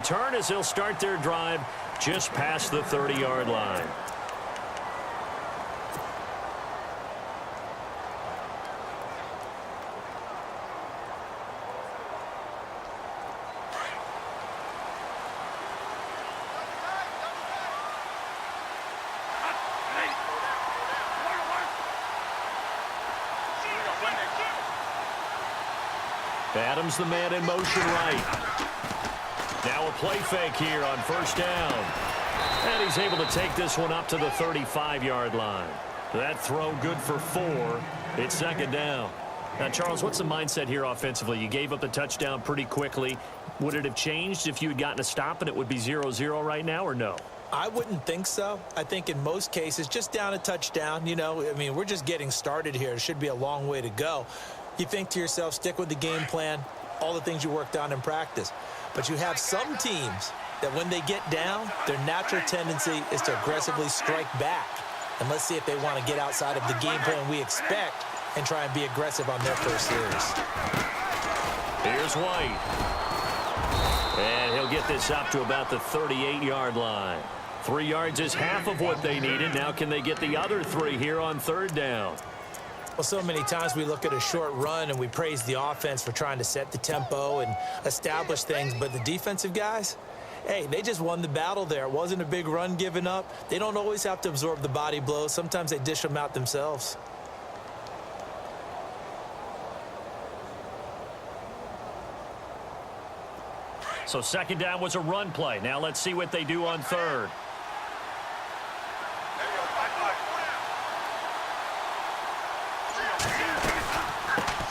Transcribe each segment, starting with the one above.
return as they'll start their drive just past the 30-yard line. Adams the man in motion right. Now a play fake here on first down. And he's able to take this one up to the 35-yard line. That throw good for 4. It's second down. Now, Charles, what's the mindset here offensively? You gave up the touchdown pretty quickly. Would it have changed if you had gotten a stop and it would be 0-0 right now, or no? I wouldn't think so. I think in most cases, just down a touchdown, you know, I mean, we're just getting started here. It should be a long way to go. You think to yourself, stick with the game plan, all the things you worked on in practice. But you have some teams that when they get down, their natural tendency is to aggressively strike back. And let's see if they want to get outside of the game plan we expect and try and be aggressive on their first series. Here's White. And he'll get this up to about the 38-yard line. 3 yards is half of what they needed. Now can they get the other 3 here on third down? Well, so many times we look at a short run and we praise the offense for trying to set the tempo and establish things. But the defensive guys, hey, they just won the battle there. It wasn't a big run given up. They don't always have to absorb the body blows. Sometimes they dish them out themselves. So second down was a run play. Now let's see what they do on third.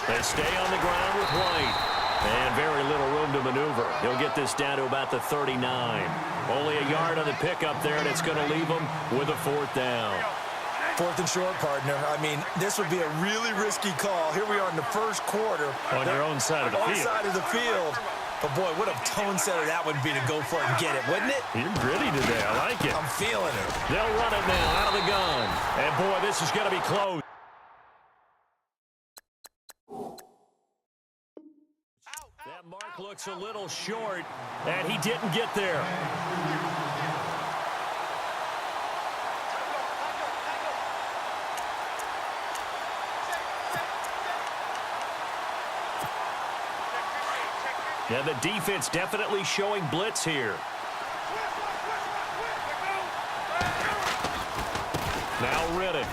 They stay on the ground with White. And very little room to maneuver. He'll get this down to about the 39. Only a yard on the pickup there, and it's going to leave him with a fourth down. Fourth and short, partner. I mean, this would be a really risky call. Here we are in the first quarter. On your own side of the field. On side of the field. But, boy, what a tone setter that would be to go for it and get it, wouldn't it? You're gritty today. I like it. I'm feeling it. They'll run it now out of the gun. And, boy, this is going to be close. That mark looks a little short, and he didn't get there. Yeah, the defense definitely showing blitz here. Now Riddick.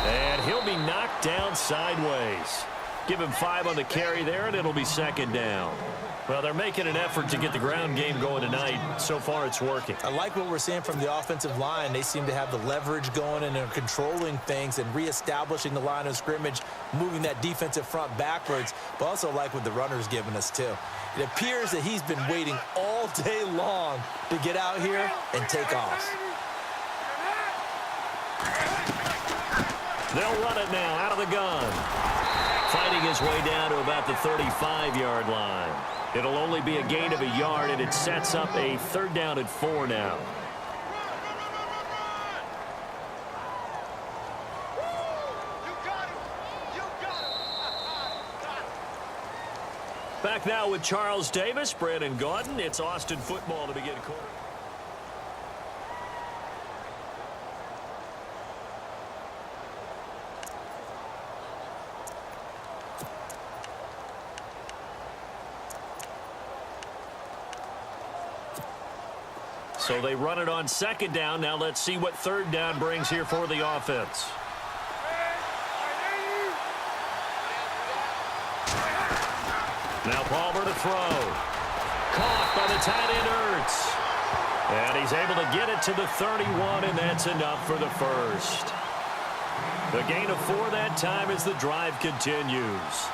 And he'll be knocked down sideways. Give him 5 on the carry there, and it'll be second down. Well, they're making an effort to get the ground game going tonight. So far, it's working. I like what we're seeing from the offensive line. They seem to have the leverage going and are controlling things and reestablishing the line of scrimmage, moving that defensive front backwards, but also like what the runner's giving us, too. It appears that he's been waiting all day long to get out here and take off. They'll run it now out of the gun. Fighting his way down to about the 35-yard line. It'll only be a gain of a yard, and it sets up a third down and 4 now. Back now with Charles Davis, Brandon Gaudin. It's Austin football to begin quarter. So they run it on second down. Now let's see what third down brings here for the offense. Now Palmer to throw. Caught by the tight end Ertz. And he's able to get it to the 31, and that's enough for the first. The gain of 4 that time as the drive continues.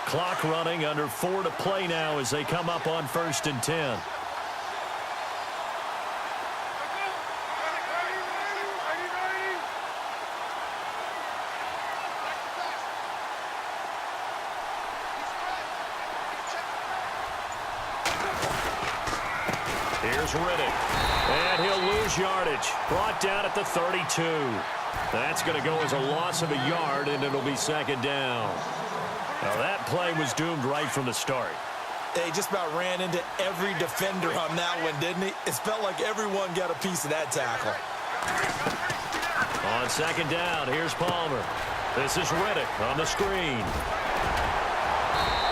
Clock running, under 4 to play now as they come up on 1st and 10. Here's Riddick. And he'll lose yardage. Brought down at the 32. That's going to go as a loss of a yard, and it'll be second down. Now, that play was doomed right from the start. He just about ran into every defender on that one, didn't he? It felt like everyone got a piece of that tackle. On second down, here's Palmer. This is Reddick on the screen.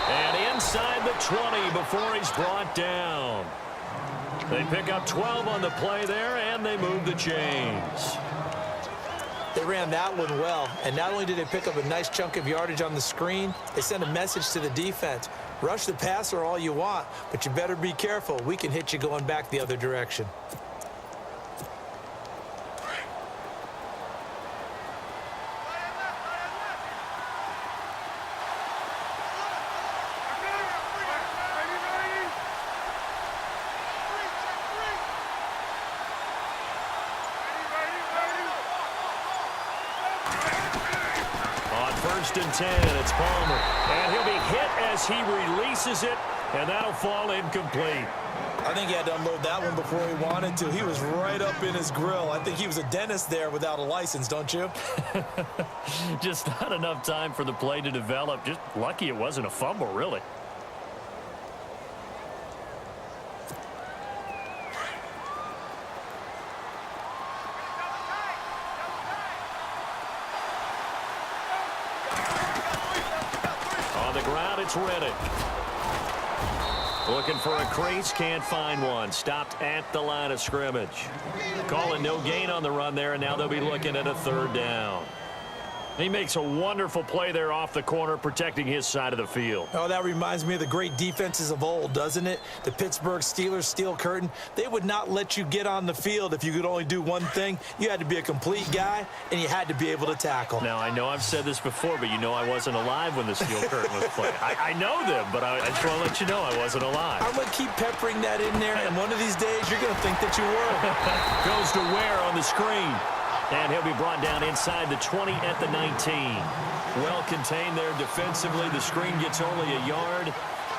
And inside the 20 before he's brought down. They pick up 12 on the play there, and they move the chains. They ran that one well, and not only did they pick up a nice chunk of yardage on the screen, they sent a message to the defense. Rush the passer all you want, but you better be careful. We can hit you going back the other direction. First and 10, it's Palmer. And he'll be hit as he releases it, and that'll fall incomplete. I think he had to unload that one before he wanted to. He was right up in his grill. I think he was a dentist there without a license, don't you? Just not enough time for the play to develop. Just lucky it wasn't a fumble, really. It's Reddick. Looking for a crease, can't find one. Stopped at the line of scrimmage. Calling no gain on the run there, and now they'll be looking at a third down. He makes a wonderful play there off the corner, protecting his side of the field. Oh, that reminds me of the great defenses of old, doesn't it? The Pittsburgh Steelers steel curtain. They would not let you get on the field if you could only do one thing. You had to be a complete guy, and you had to be able to tackle. Now, I know I've said this before, but you know I wasn't alive when the steel curtain was played. I know them, but I just want to let you know I wasn't alive. I'm going to keep peppering that in there, and one of these days you're going to think that you were. Goes to Ware on the screen. And he'll be brought down inside the 20 at the 19. Well contained there defensively. The screen gets only a yard,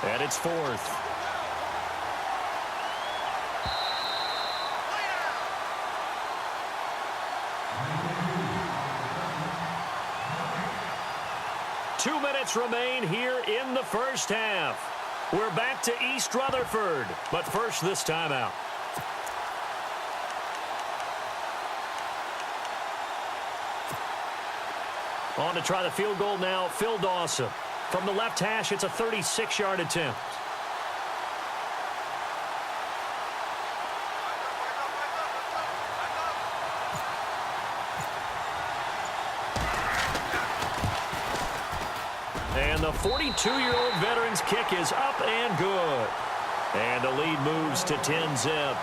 and it's fourth. Two minutes remain here in the first half. We're back to East Rutherford, but first this timeout. On to try the field goal now, Phil Dawson. From the left hash, it's a 36-yard attempt. And the 42-year-old veteran's kick is up and good. And the lead moves to 10-zip.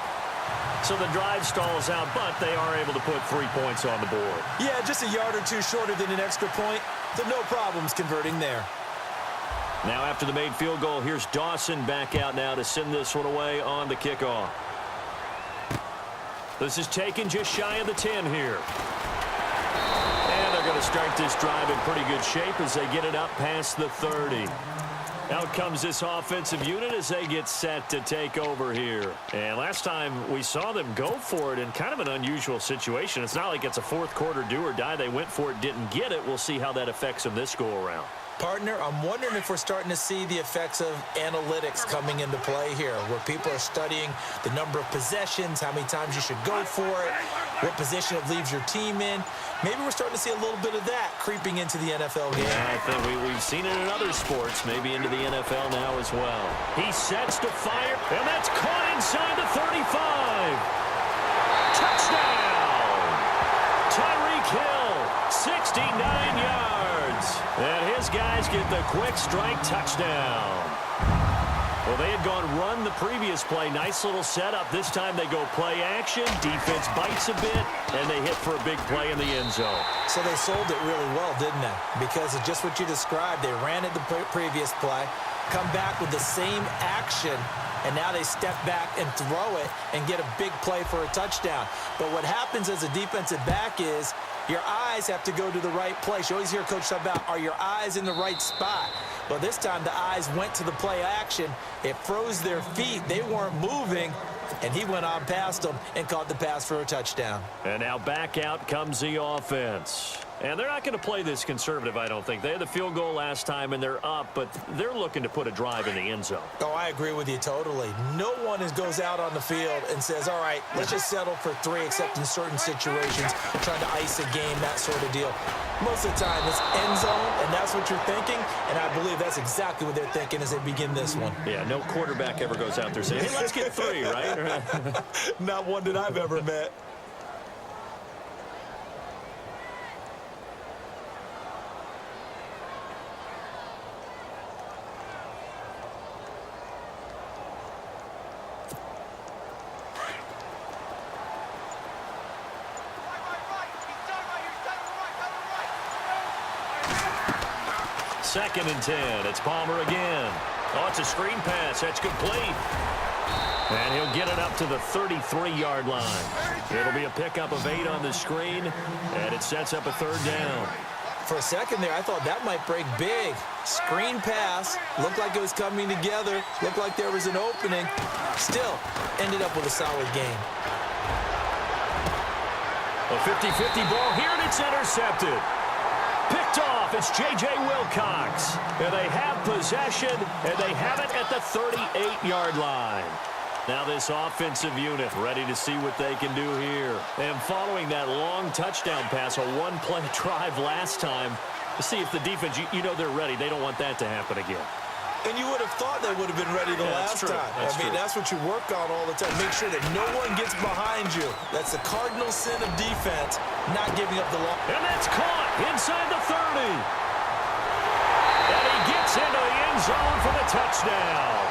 So the drive stalls out, but they are able to put 3 points on the board. Yeah, just a yard or two shorter than an extra point. So no problems converting there. Now after the made field goal, here's Dawson back out now to send this one away on the kickoff. This is taken just shy of the 10 here. And they're going to start this drive in pretty good shape as they get it up past the 30. Out comes this offensive unit as they get set to take over here. And last time we saw them go for it in kind of an unusual situation. It's not like it's a fourth quarter do or die. They went for it, didn't get it. We'll see how that affects them this go around. Partner, I'm wondering if we're starting to see the effects of analytics coming into play here, where people are studying the number of possessions, how many times you should go for it, what position it leaves your team in. Maybe we're starting to see a little bit of that creeping into the NFL game. Yeah, I think we've seen it in other sports, maybe into the NFL now as well. He sets to fire, and that's caught inside the 35. Touchdown! Tyreek Hill, 69 yards. And his guys get the quick strike touchdown. Well, they had gone run the previous play. Nice little setup. This time they go play action. Defense bites a bit, and they hit for a big play in the end zone. So they sold it really well, didn't they? Because of just what you described. They ran it the previous play, come back with the same action, and now they step back and throw it and get a big play for a touchdown. But what happens as a defensive back is your eyes have to go to the right place. You always hear Coach talk about, are your eyes in the right spot? Well, this time the eyes went to the play action. It froze their feet. They weren't moving, And he went on past him and caught the pass for a touchdown. And now back out comes the offense. And they're not going to play this conservative, I don't think. They had the field goal last time, and they're up, but they're looking to put a drive in the end zone. Oh, I agree with you totally. No one goes out on the field and says, all right, let's just settle for 3, except in certain situations, trying to ice a game, that sort of deal. Most of the time, it's end zone, and that's what you're thinking, and I believe that's exactly what they're thinking as they begin this one. Yeah, no quarterback ever goes out there saying, hey, let's get 3, right? Not one that I've ever met. Second and 10. It's Palmer again. Oh, it's a screen pass. That's complete. And he'll get it up to the 33-yard line. It'll be a pickup of 8 on the screen, and it sets up a 3rd down. For a second there, I thought that might break big. Screen pass. Looked like it was coming together. Looked like there was an opening. Still, ended up with a solid game. A 50-50 ball here, and it's intercepted. Picked off, it's J.J. Wilcox. And they have possession, and they have it at the 38-yard line. Now this offensive unit ready to see what they can do here. And following that long touchdown pass, a one-play drive last time, to see if the defense, you know they're ready. They don't want that to happen again. And you would have thought they would have been ready the last time. That's what you work on all the time. Make sure that no one gets behind you. That's the cardinal sin of defense, not giving up the ball. And that's caught inside the 30. And he gets into the end zone for the touchdown.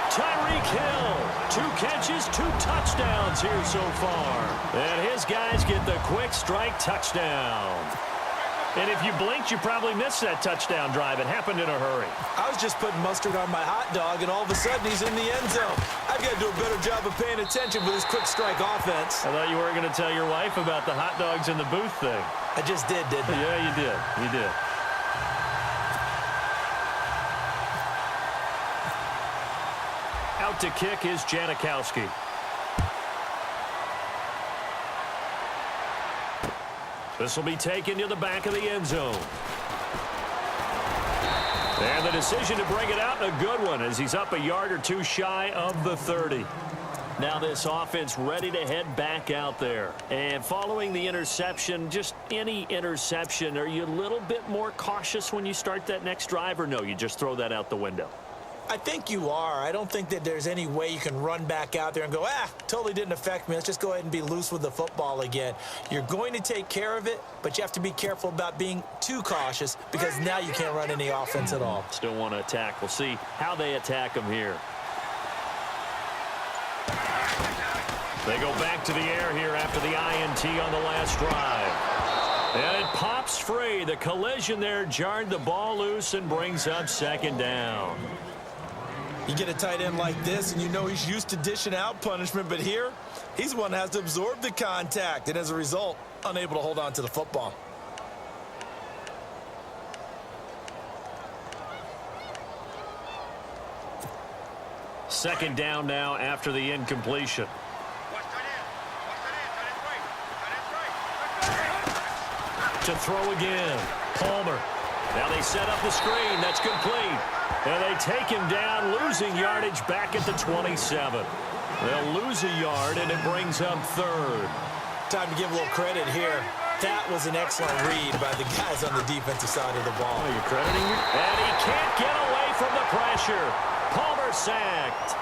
Tyreek Hill, 2 catches, 2 touchdowns here so far. And his guys get the quick strike touchdown. And if you blinked, you probably missed that touchdown drive. It happened in a hurry. I was just putting mustard on my hot dog, and all of a sudden he's in the end zone. I've got to do a better job of paying attention with this quick strike offense. I thought you weren't going to tell your wife about the hot dogs in the booth thing. I just did, didn't I? Yeah, you did. You did. Out to kick is Janikowski. This will be taken to the back of the end zone. And the decision to bring it out, a good one, as he's up a yard or 2 shy of the 30. Now this offense ready to head back out there. And following the interception, just any interception, are you a little bit more cautious when you start that next drive, or no, you just throw that out the window? I think you are. I don't think that there's any way you can run back out there and go, totally didn't affect me. Let's just go ahead and be loose with the football again. You're going to take care of it, but you have to be careful about being too cautious because now you can't run any offense at all. Still want to attack. We'll see how they attack them here. They go back to the air here after the INT on the last drive. And it pops free. The collision there jarred the ball loose and brings up 2nd down. You get a tight end like this, and you know he's used to dishing out punishment, but here, he's the one that has to absorb the contact, and as a result, unable to hold on to the football. Second down now after the incompletion. To throw again. Palmer. Now they set up the screen. That's complete. And they take him down, losing yardage back at the 27. They'll lose a yard, and it brings up 3rd. Time to give a little credit here. That was an excellent read by the guys on the defensive side of the ball. Oh, you're crediting me? And he can't get away from the pressure. Palmer sacked.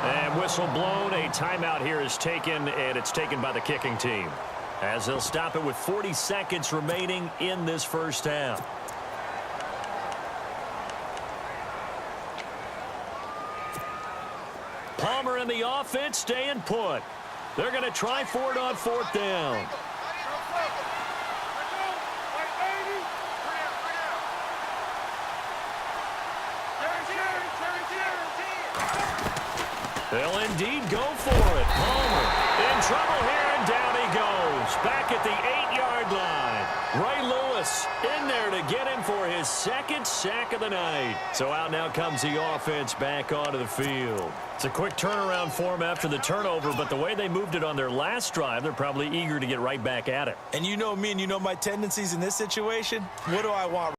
And whistle blown. A timeout here is taken, and it's taken by the kicking team, as they'll stop it with 40 seconds remaining in this first half. Palmer and the offense staying put. They're going to try for it on 4th down. They'll indeed go for it. Palmer in trouble here, and down he goes. Back at the 8-yard line. Ray Lewis in there to get him for his second sack of the night. So out now comes the offense back onto the field. It's a quick turnaround for him after the turnover, but the way they moved it on their last drive, they're probably eager to get right back at it. And you know me and you know my tendencies in this situation. What do I want?